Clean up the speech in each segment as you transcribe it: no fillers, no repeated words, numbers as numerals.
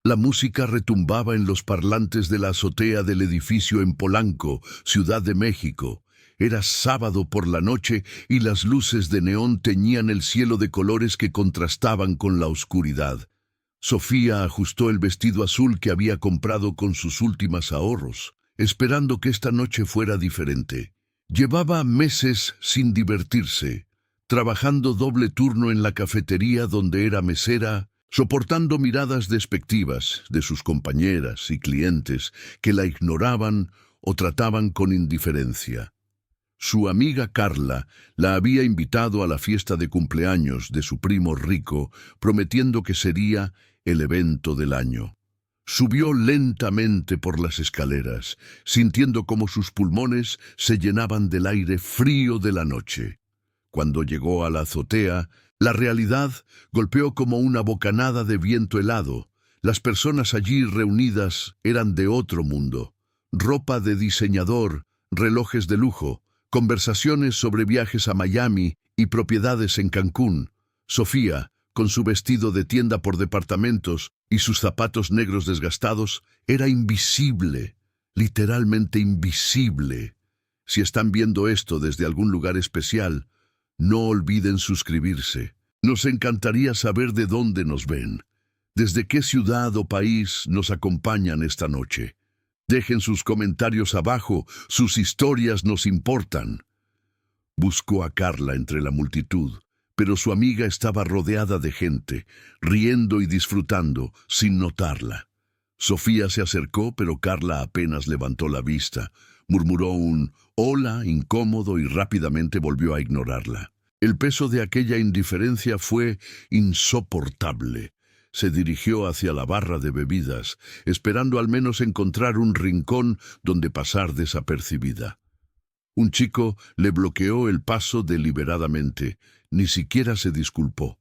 La música retumbaba en los parlantes de la azotea del edificio en Polanco, Ciudad de México. Era sábado por la noche y las luces de neón teñían el cielo de colores que contrastaban con la oscuridad. Sofía ajustó el vestido azul que había comprado con sus últimos ahorros, esperando que esta noche fuera diferente. Llevaba meses sin divertirse, trabajando doble turno en la cafetería donde era mesera, soportando miradas despectivas de sus compañeras y clientes que la ignoraban o trataban con indiferencia. Su amiga Carla la había invitado a la fiesta de cumpleaños de su primo rico, prometiendo que sería el evento del año. Subió lentamente por las escaleras, sintiendo cómo sus pulmones se llenaban del aire frío de la noche. Cuando llegó a la azotea, la realidad golpeó como una bocanada de viento helado. Las personas allí reunidas eran de otro mundo. Ropa de diseñador, relojes de lujo, conversaciones sobre viajes a Miami y propiedades en Cancún. Sofía, con su vestido de tienda por departamentos y sus zapatos negros desgastados, era invisible, literalmente invisible. Si están viendo esto desde algún lugar especial, no olviden suscribirse. Nos encantaría saber de dónde nos ven, desde qué ciudad o país nos acompañan esta noche. Dejen sus comentarios abajo, sus historias nos importan. Buscó a Carla entre la multitud, pero su amiga estaba rodeada de gente, riendo y disfrutando, sin notarla. Sofía se acercó, pero Carla apenas levantó la vista, murmuró un hola incómodo y rápidamente volvió a ignorarla. El peso de aquella indiferencia fue insoportable. Se dirigió hacia la barra de bebidas, esperando al menos encontrar un rincón donde pasar desapercibida. Un chico le bloqueó el paso deliberadamente, ni siquiera se disculpó.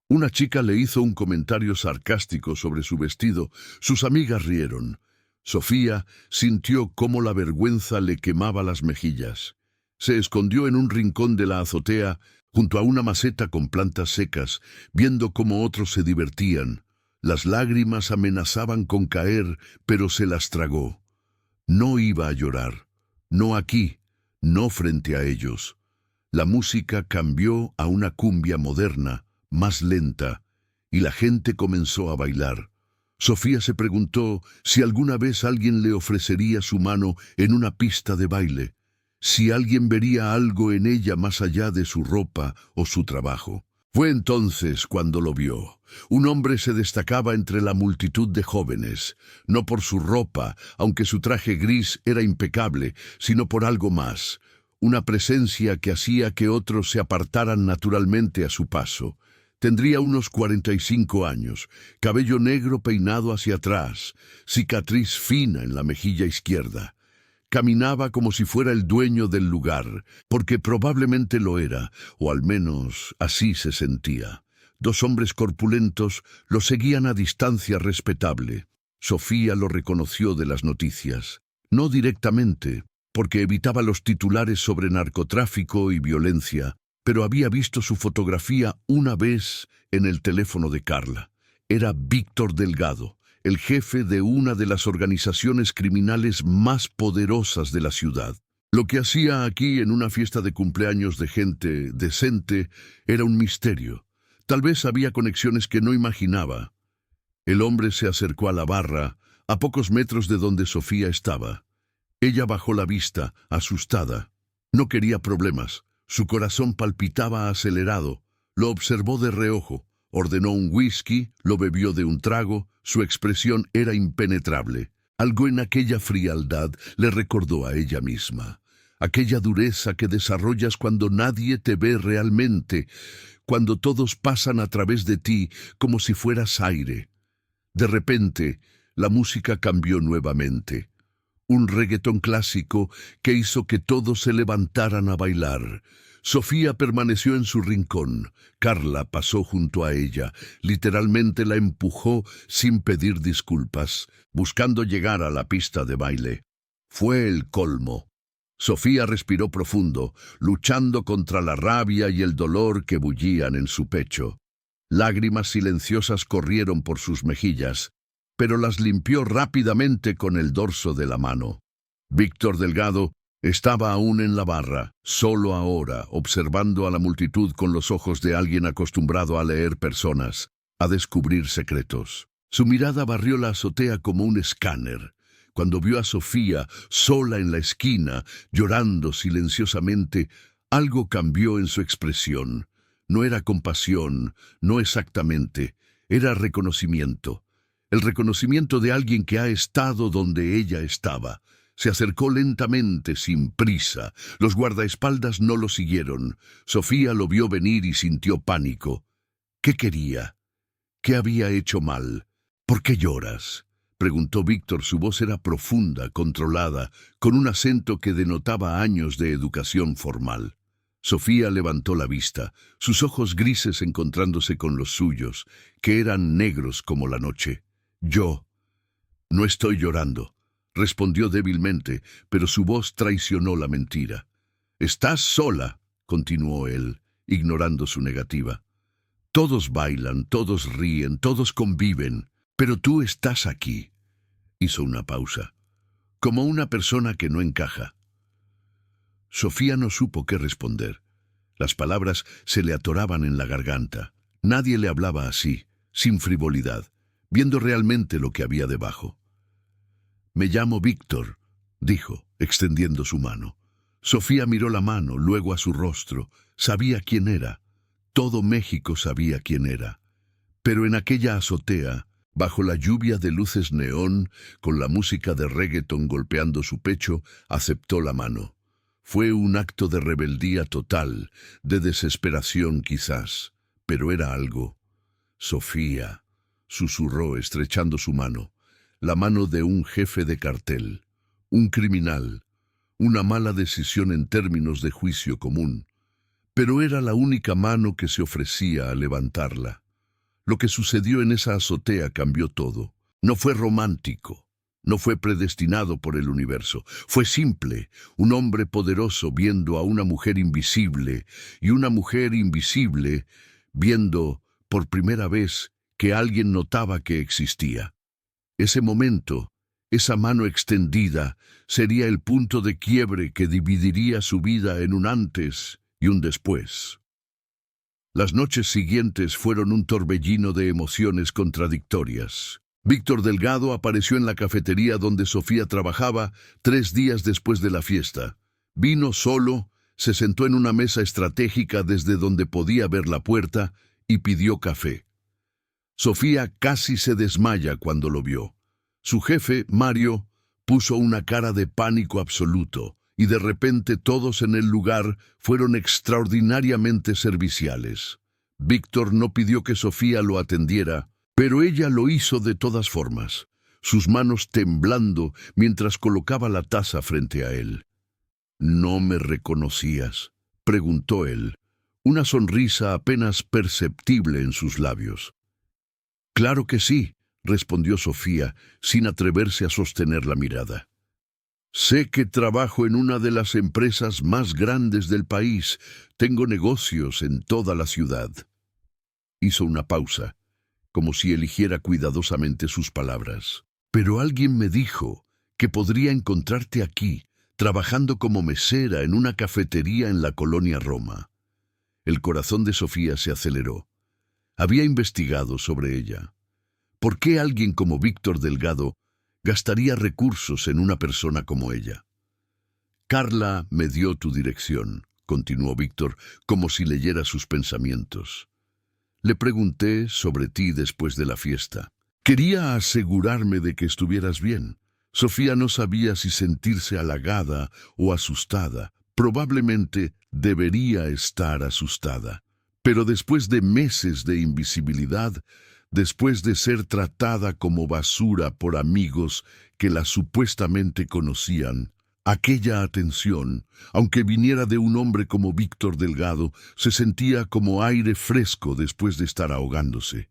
Una chica le hizo un comentario sarcástico sobre su vestido. Sus amigas rieron. Sofía sintió cómo la vergüenza le quemaba las mejillas. Se escondió en un rincón de la azotea, junto a una maceta con plantas secas, viendo cómo otros se divertían. Las lágrimas amenazaban con caer, pero se las tragó. No iba a llorar. No aquí, no frente a ellos. La música cambió a una cumbia moderna, más lenta, y la gente comenzó a bailar. Sofía se preguntó si alguna vez alguien le ofrecería su mano en una pista de baile, si alguien vería algo en ella más allá de su ropa o su trabajo. Fue entonces cuando lo vio. Un hombre se destacaba entre la multitud de jóvenes, no por su ropa, aunque su traje gris era impecable, sino por algo más, una presencia que hacía que otros se apartaran naturalmente a su paso. Tendría unos 45 años, cabello negro peinado hacia atrás, cicatriz fina en la mejilla izquierda. Caminaba como si fuera el dueño del lugar, porque probablemente lo era, o al menos así se sentía. Dos hombres corpulentos lo seguían a distancia respetable. Sofía lo reconoció de las noticias. No directamente, porque evitaba los titulares sobre narcotráfico y violencia, pero había visto su fotografía una vez en el teléfono de Carla. Era Víctor Delgado, el jefe de una de las organizaciones criminales más poderosas de la ciudad. Lo que hacía aquí en una fiesta de cumpleaños de gente decente era un misterio. Tal vez había conexiones que no imaginaba. El hombre se acercó a la barra, a pocos metros de donde Sofía estaba. Ella bajó la vista, asustada. No quería problemas. Su corazón palpitaba acelerado. Lo observó de reojo. Ordenó un whisky, lo bebió de un trago. Su expresión era impenetrable. Algo en aquella frialdad le recordó a ella misma. Aquella dureza que desarrollas cuando nadie te ve realmente, cuando todos pasan a través de ti como si fueras aire. De repente, la música cambió nuevamente. Un reggaetón clásico que hizo que todos se levantaran a bailar. Sofía permaneció en su rincón. Carla pasó junto a ella. Literalmente la empujó sin pedir disculpas, buscando llegar a la pista de baile. Fue el colmo. Sofía respiró profundo, luchando contra la rabia y el dolor que bullían en su pecho. Lágrimas silenciosas corrieron por sus mejillas. pero las limpió rápidamente con el dorso de la mano. Víctor Delgado estaba aún en la barra, solo ahora, observando a la multitud con los ojos de alguien acostumbrado a leer personas, a descubrir secretos. Su mirada barrió la azotea como un escáner. Cuando vio a Sofía sola en la esquina, llorando silenciosamente, algo cambió en su expresión. No era compasión, no exactamente, era reconocimiento. El reconocimiento de alguien que ha estado donde ella estaba. Se acercó lentamente, sin prisa. Los guardaespaldas no lo siguieron. Sofía lo vio venir y sintió pánico. ¿Qué quería? ¿Qué había hecho mal? ¿Por qué lloras?, preguntó Víctor. Su voz era profunda, controlada, con un acento que denotaba años de educación formal. Sofía levantó la vista, sus ojos grises encontrándose con los suyos, que eran negros como la noche. «Yo no estoy llorando», respondió débilmente, pero su voz traicionó la mentira. «Estás sola», continuó él, ignorando su negativa. «Todos bailan, todos ríen, todos conviven, pero tú estás aquí». Hizo una pausa, como una persona que no encaja. Sofía no supo qué responder. Las palabras se le atoraban en la garganta. Nadie le hablaba así, sin frivolidad, viendo realmente lo que había debajo. «Me llamo Víctor», dijo, extendiendo su mano. Sofía miró la mano, luego a su rostro. Sabía quién era. Todo México sabía quién era. Pero en aquella azotea, bajo la lluvia de luces neón, con la música de reggaeton golpeando su pecho, aceptó la mano. Fue un acto de rebeldía total, de desesperación quizás, pero era algo. «Sofía», susurró estrechando su mano, la mano de un jefe de cartel, un criminal, una mala decisión en términos de juicio común. Pero era la única mano que se ofrecía a levantarla. Lo que sucedió en esa azotea cambió todo. No fue romántico, no fue predestinado por el universo. Fue simple, un hombre poderoso viendo a una mujer invisible, y una mujer invisible viendo por primera vez que alguien notaba que existía. Ese momento, esa mano extendida, sería el punto de quiebre que dividiría su vida en un antes y un después. Las noches siguientes fueron un torbellino de emociones contradictorias. Víctor Delgado apareció en la cafetería donde Sofía trabajaba 3 días después de la fiesta. Vino solo, se sentó en una mesa estratégica desde donde podía ver la puerta y pidió café. Sofía casi se desmaya cuando lo vio. Su jefe, Mario, puso una cara de pánico absoluto, y de repente todos en el lugar fueron extraordinariamente serviciales. Víctor no pidió que Sofía lo atendiera, pero ella lo hizo de todas formas, sus manos temblando mientras colocaba la taza frente a él. «¿No me reconocías?», preguntó él, una sonrisa apenas perceptible en sus labios. «Claro que sí», respondió Sofía, sin atreverse a sostener la mirada. «Sé que trabajo en una de las empresas más grandes del país. Tengo negocios en toda la ciudad». Hizo una pausa, como si eligiera cuidadosamente sus palabras. «Pero alguien me dijo que podría encontrarte aquí, trabajando como mesera en una cafetería en la colonia Roma». El corazón de Sofía se aceleró. Había investigado sobre ella. ¿Por qué alguien como Víctor Delgado gastaría recursos en una persona como ella? «Carla me dio tu dirección», continuó Víctor, como si leyera sus pensamientos. «Le pregunté sobre ti después de la fiesta. Quería asegurarme de que estuvieras bien». Sofía no sabía si sentirse halagada o asustada. Probablemente debería estar asustada. Pero después de meses de invisibilidad, después de ser tratada como basura por amigos que la supuestamente conocían, aquella atención, aunque viniera de un hombre como Víctor Delgado, se sentía como aire fresco después de estar ahogándose.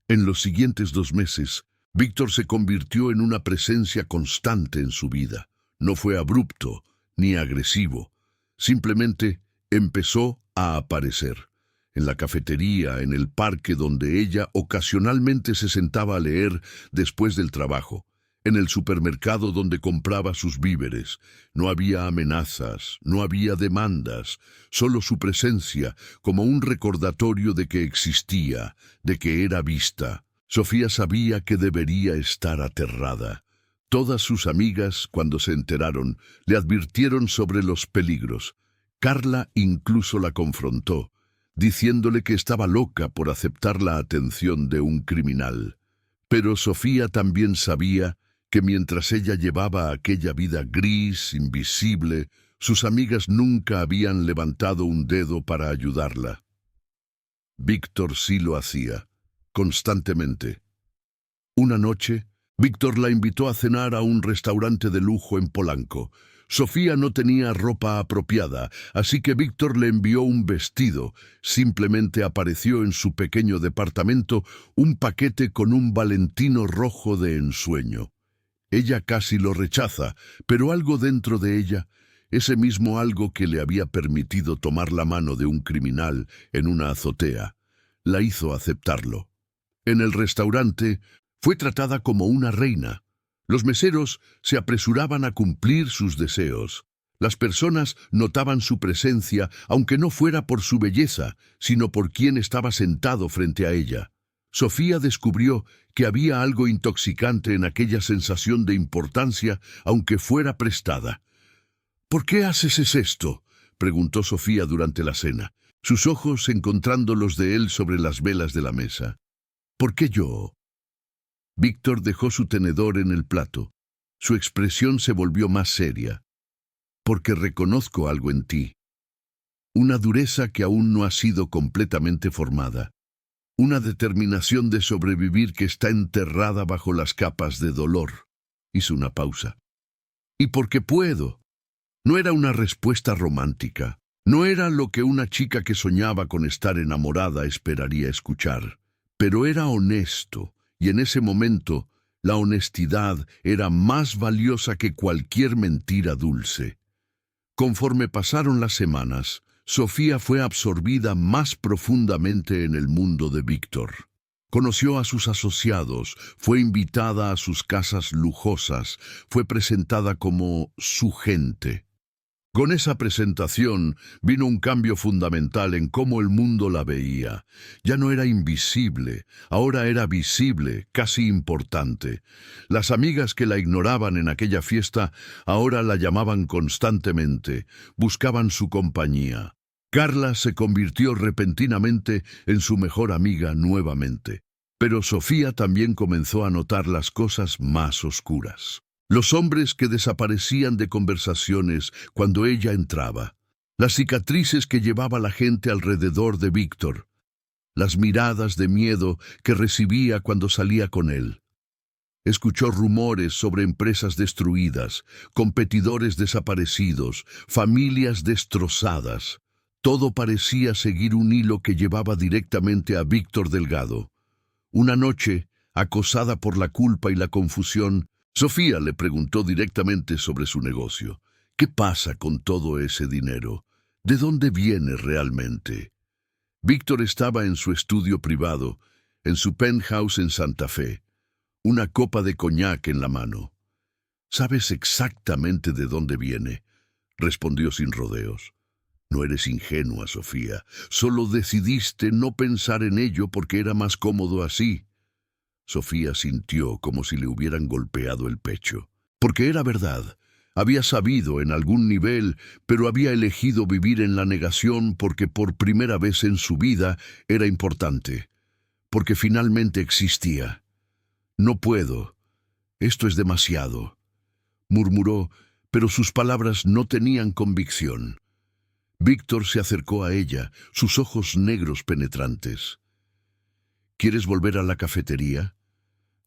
En los siguientes 2 meses, Víctor se convirtió en una presencia constante en su vida. No fue abrupto ni agresivo, simplemente empezó a aparecer. en la cafetería, en el parque donde ella ocasionalmente se sentaba a leer después del trabajo, en el supermercado donde compraba sus víveres. No había amenazas, no había demandas, solo su presencia como un recordatorio de que existía, de que era vista. Sofía sabía que debería estar aterrada. Todas sus amigas, cuando se enteraron, le advirtieron sobre los peligros. Carla incluso la confrontó, diciéndole que estaba loca por aceptar la atención de un criminal. Pero Sofía también sabía que mientras ella llevaba aquella vida gris, invisible, sus amigas nunca habían levantado un dedo para ayudarla. Víctor sí lo hacía, constantemente. Una noche, Víctor la invitó a cenar a un restaurante de lujo en Polanco. Sofía no tenía ropa apropiada, así que Víctor le envió un vestido. Simplemente apareció en su pequeño departamento un paquete con un Valentino rojo de ensueño. Ella casi lo rechaza, pero algo dentro de ella, ese mismo algo que le había permitido tomar la mano de un criminal en una azotea, la hizo aceptarlo. En el restaurante fue tratada como una reina. Los meseros se apresuraban a cumplir sus deseos. Las personas notaban su presencia, aunque no fuera por su belleza, sino por quien estaba sentado frente a ella. Sofía descubrió que había algo intoxicante en aquella sensación de importancia, aunque fuera prestada. «¿Por qué haces esto?», preguntó Sofía durante la cena, sus ojos encontrando los de él sobre las velas de la mesa. «¿Por qué yo?». Víctor dejó su tenedor en el plato. Su expresión se volvió más seria. «Porque reconozco algo en ti. Una dureza que aún no ha sido completamente formada. Una determinación de sobrevivir que está enterrada bajo las capas de dolor». Hizo una pausa. «Y porque puedo». No era una respuesta romántica. No era lo que una chica que soñaba con estar enamorada esperaría escuchar. Pero era honesto. Y en ese momento, la honestidad era más valiosa que cualquier mentira dulce. Conforme pasaron las semanas, Sofía fue absorbida más profundamente en el mundo de Víctor. Conoció a sus asociados, fue invitada a sus casas lujosas, fue presentada como su gente. Con esa presentación vino un cambio fundamental en cómo el mundo la veía. Ya no era invisible, ahora era visible, casi importante. Las amigas que la ignoraban en aquella fiesta ahora la llamaban constantemente, buscaban su compañía. Carla se convirtió repentinamente en su mejor amiga nuevamente. Pero Sofía también comenzó a notar las cosas más oscuras. Los hombres que desaparecían de conversaciones cuando ella entraba, las cicatrices que llevaba la gente alrededor de Víctor, las miradas de miedo que recibía cuando salía con él. Escuchó rumores sobre empresas destruidas, competidores desaparecidos, familias destrozadas. Todo parecía seguir un hilo que llevaba directamente a Víctor Delgado. Una noche, acosada por la culpa y la confusión, Sofía le preguntó directamente sobre su negocio. ¿Qué pasa con todo ese dinero? ¿De dónde viene realmente? Víctor estaba en su estudio privado, en su penthouse en Santa Fe, una copa de coñac en la mano. «¿Sabes exactamente de dónde viene?», respondió sin rodeos. «No eres ingenua, Sofía. Solo decidiste no pensar en ello porque era más cómodo así». Sofía sintió como si le hubieran golpeado el pecho. Porque era verdad. Había sabido en algún nivel, pero había elegido vivir en la negación porque por primera vez en su vida era importante. Porque finalmente existía. «No puedo. Esto es demasiado», murmuró, pero sus palabras no tenían convicción. Víctor se acercó a ella, sus ojos negros penetrantes. «¿Quieres volver a la cafetería?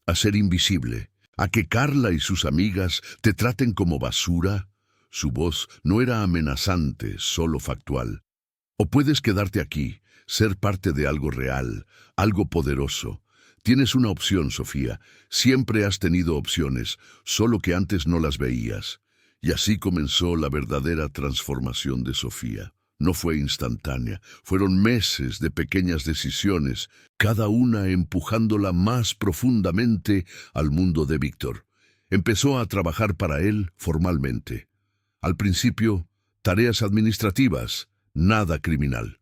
A ser invisible, a que Carla y sus amigas te traten como basura». Su voz no era amenazante, solo factual. «O puedes quedarte aquí, ser parte de algo real, algo poderoso. Tienes una opción, Sofía. Siempre has tenido opciones, solo que antes no las veías». Y así comenzó la verdadera transformación de Sofía. no fue instantánea. Fueron meses de pequeñas decisiones, cada una empujándola más profundamente al mundo de Víctor. Empezó a trabajar para él formalmente. Al principio, tareas administrativas, nada criminal.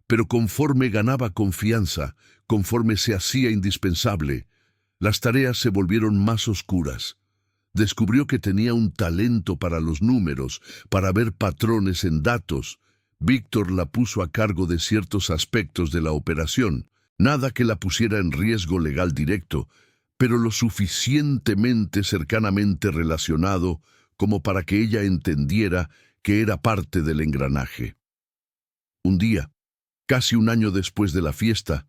Pero conforme ganaba confianza, conforme se hacía indispensable, las tareas se volvieron más oscuras. Descubrió que tenía un talento para los números, para ver patrones en datos. Víctor la puso a cargo de ciertos aspectos de la operación, nada que la pusiera en riesgo legal directo, pero lo suficientemente cercanamente relacionado como para que ella entendiera que era parte del engranaje. Un día, casi un año después de la fiesta,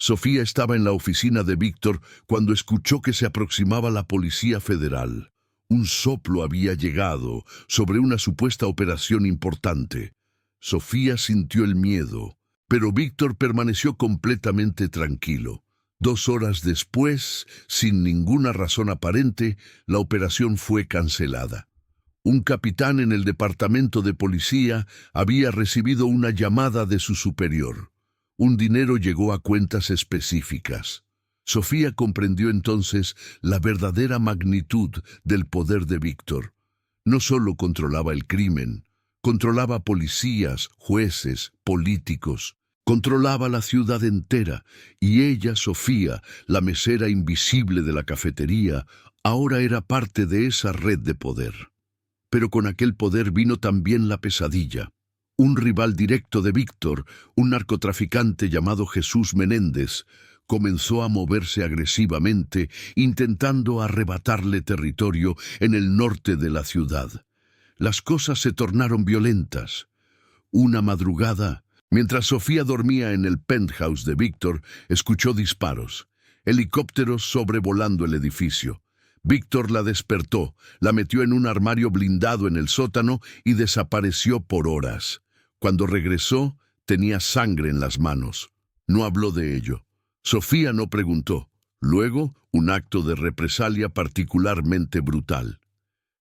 Sofía estaba en la oficina de Víctor cuando escuchó que se aproximaba la Policía Federal. Un soplo había llegado sobre una supuesta operación importante. Sofía sintió el miedo, pero Víctor permaneció completamente tranquilo. 2 horas después, sin ninguna razón aparente, la operación fue cancelada. Un capitán en el departamento de policía había recibido una llamada de su superior. Un dinero llegó a cuentas específicas. Sofía comprendió entonces la verdadera magnitud del poder de Víctor. No solo controlaba el crimen, controlaba policías, jueces, políticos. Controlaba la ciudad entera, y ella, Sofía, la mesera invisible de la cafetería, ahora era parte de esa red de poder. Pero con aquel poder vino también la pesadilla. Un rival directo de Víctor, un narcotraficante llamado Jesús Menéndez, comenzó a moverse agresivamente, intentando arrebatarle territorio en el norte de la ciudad. Las cosas se tornaron violentas. Una madrugada, mientras Sofía dormía en el penthouse de Víctor, escuchó disparos, helicópteros sobrevolando el edificio. Víctor la despertó, la metió en un armario blindado en el sótano y desapareció por horas. Cuando regresó, tenía sangre en las manos. No habló de ello. Sofía no preguntó. Luego, un acto de represalia particularmente brutal.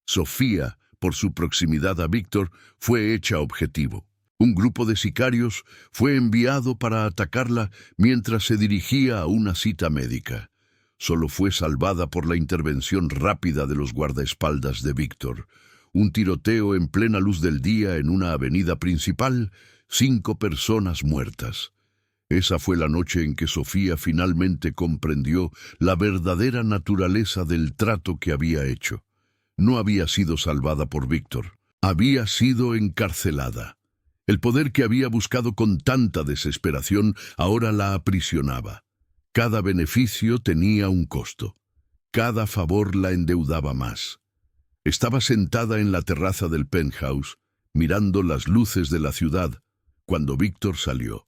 Sofía, por su proximidad a Víctor, fue hecha objetivo. Un grupo de sicarios fue enviado para atacarla mientras se dirigía a una cita médica. Solo fue salvada por la intervención rápida de los guardaespaldas de Víctor. Un tiroteo en plena luz del día en una avenida principal, 5 personas muertas. Esa fue la noche en que Sofía finalmente comprendió la verdadera naturaleza del trato que había hecho. No había sido salvada por Víctor, había sido encarcelada. El poder que había buscado con tanta desesperación ahora la aprisionaba. Cada beneficio tenía un costo. Cada favor la endeudaba más. Estaba sentada en la terraza del penthouse, mirando las luces de la ciudad, cuando Víctor salió.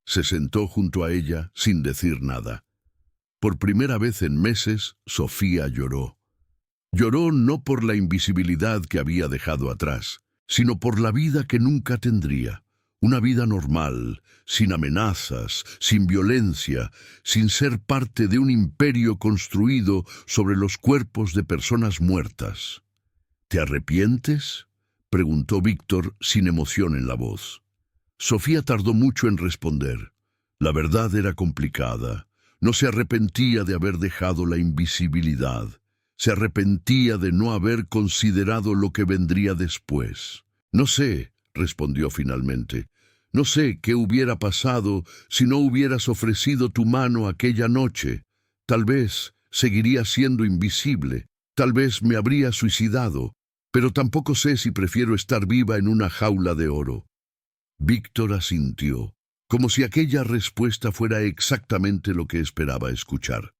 Se sentó junto a ella sin decir nada. Por primera vez en meses, Sofía lloró. Lloró no por la invisibilidad que había dejado atrás, sino por la vida que nunca tendría. Una vida normal, sin amenazas, sin violencia, sin ser parte de un imperio construido sobre los cuerpos de personas muertas. ¿Te arrepientes?, preguntó Víctor sin emoción en la voz. Sofía tardó mucho en responder. La verdad era complicada. No se arrepentía de haber dejado la invisibilidad. Se arrepentía de no haber considerado lo que vendría después. No sé, respondió finalmente. No sé qué hubiera pasado si no hubieras ofrecido tu mano aquella noche. Tal vez seguiría siendo invisible. Tal vez me habría suicidado. Pero tampoco sé si prefiero estar viva en una jaula de oro. Víctor asintió, como si aquella respuesta fuera exactamente lo que esperaba escuchar.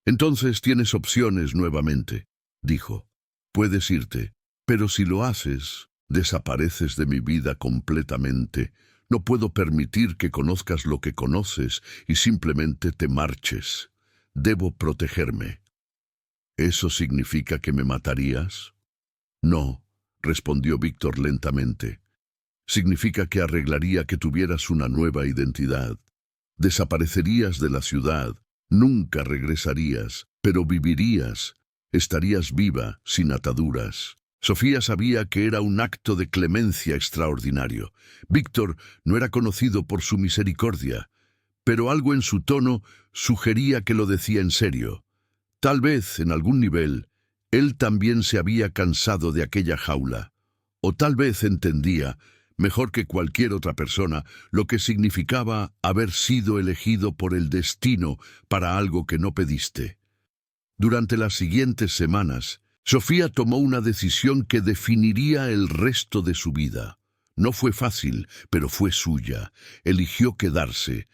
Entonces tienes opciones nuevamente, dijo. Puedes irte, pero si lo haces, desapareces de mi vida completamente. No puedo permitir que conozcas lo que conoces y simplemente te marches. Debo protegerme. ¿Eso significa que me matarías? No, respondió Víctor lentamente. Significa que arreglaría que tuvieras una nueva identidad. Desaparecerías de la ciudad, nunca regresarías, pero vivirías, estarías viva, sin ataduras. Sofía sabía que era un acto de clemencia extraordinario. Víctor no era conocido por su misericordia, pero algo en su tono sugería que lo decía en serio. Tal vez, en algún nivel, él también se había cansado de aquella jaula, o tal vez entendía, mejor que cualquier otra persona, lo que significaba haber sido elegido por el destino para algo que no pediste. Durante las siguientes semanas, Sofía tomó una decisión que definiría el resto de su vida. No fue fácil, pero fue suya. Eligió quedarse,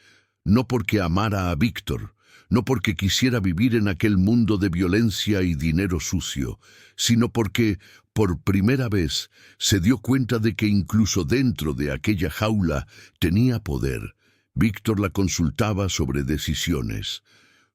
no porque amara a Víctor, no porque quisiera vivir en aquel mundo de violencia y dinero sucio, sino porque, por primera vez, se dio cuenta de que incluso dentro de aquella jaula tenía poder. Víctor la consultaba sobre decisiones.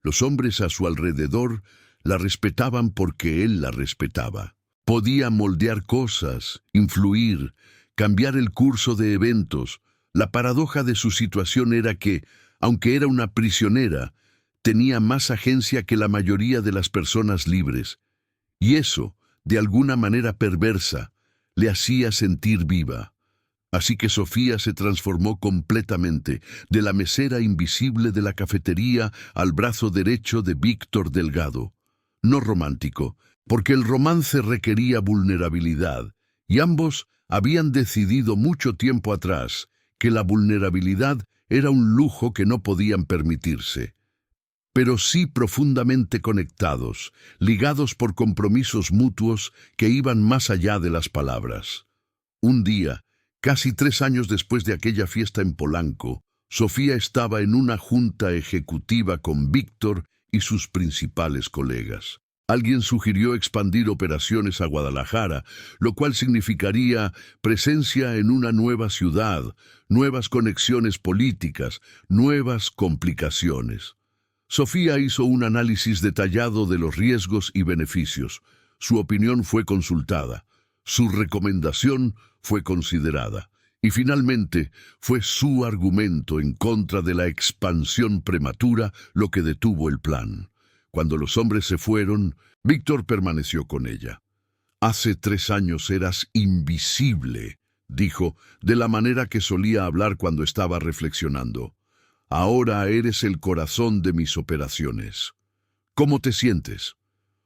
Los hombres a su alrededor la respetaban porque él la respetaba. Podía moldear cosas, influir, cambiar el curso de eventos. La paradoja de su situación era que, aunque era una prisionera, tenía más agencia que la mayoría de las personas libres. Y eso, de alguna manera perversa, le hacía sentir viva. Así que Sofía se transformó completamente, de la mesera invisible de la cafetería al brazo derecho de Víctor Delgado. No romántico, porque el romance requería vulnerabilidad, y ambos habían decidido mucho tiempo atrás que la vulnerabilidad era un lujo que no podían permitirse. Pero sí profundamente conectados, ligados por compromisos mutuos que iban más allá de las palabras. Un día, casi 3 años después de aquella fiesta en Polanco, Sofía estaba en una junta ejecutiva con Víctor y sus principales colegas. Alguien sugirió expandir operaciones a Guadalajara, lo cual significaría presencia en una nueva ciudad, nuevas conexiones políticas, nuevas complicaciones. Sofía hizo un análisis detallado de los riesgos y beneficios. Su opinión fue consultada. Su recomendación fue considerada. Y finalmente fue su argumento en contra de la expansión prematura lo que detuvo el plan. Cuando los hombres se fueron, Víctor permaneció con ella. «Hace 3 años eras invisible», dijo, de la manera que solía hablar cuando estaba reflexionando. «Ahora eres el corazón de mis operaciones. ¿Cómo te sientes?»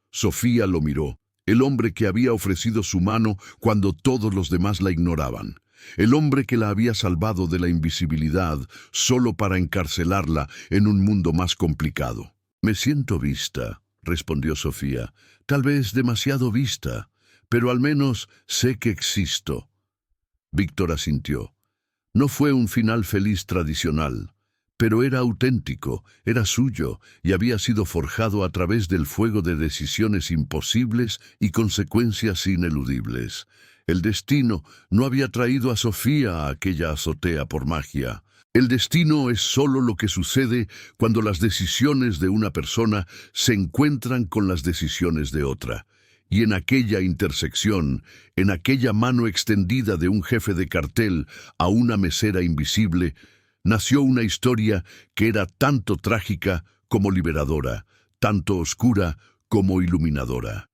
Sofía lo miró, el hombre que había ofrecido su mano cuando todos los demás la ignoraban. El hombre que la había salvado de la invisibilidad solo para encarcelarla en un mundo más complicado. «Me siento vista», respondió Sofía. «Tal vez demasiado vista, pero al menos sé que existo». Víctor asintió. No fue un final feliz tradicional, pero era auténtico, era suyo y había sido forjado a través del fuego de decisiones imposibles y consecuencias ineludibles. El destino no había traído a Sofía a aquella azotea por magia. El destino es solo lo que sucede cuando las decisiones de una persona se encuentran con las decisiones de otra. Y en aquella intersección, en aquella mano extendida de un jefe de cartel a una mesera invisible, nació una historia que era tanto trágica como liberadora, tanto oscura como iluminadora.